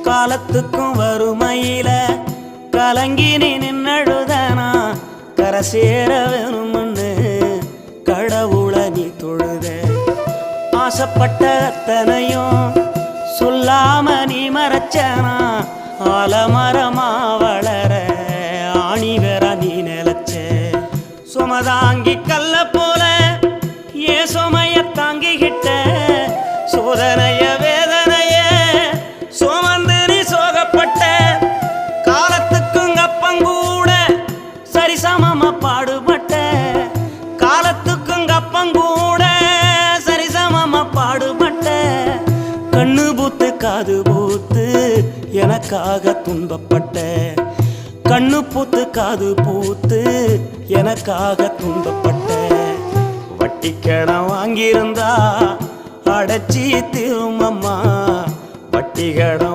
காலத்துக்கும் வறுமையில கலங்கி நீ நின்னழுதனா கரை சேர வேணும்னு கடவுளை நீ தொழுத ஆசைப்பட்ட அத்தனையும் சொல்லாம நீ மறைச்சனா ஆலமரமா வளர ஆணி வேற நீ நிலச்ச சுமதாங்கி கல்ல போல ஏ சுமைய தாங்கிக்கிட்ட சோதனைய வேதனைய சுமந்து நீ சோகப்பட்ட காலத்துக்கும் அப்பங்கூட சரிசமமா பாடுபட்ட காலத்துக்கும் அப்பங்கூட சரிசமமா பாடுபட்ட கண்ணு பூத்து காது பூத்து எனக்காக துன்பப்பட்ட கண்ணு பூத்து காது பூத்து எனக்காக துன்பப்பட்ட வட்டி கடன் வாங்கியிருந்தா அடைச்சி திரும்பம்மா வட்டி கடன்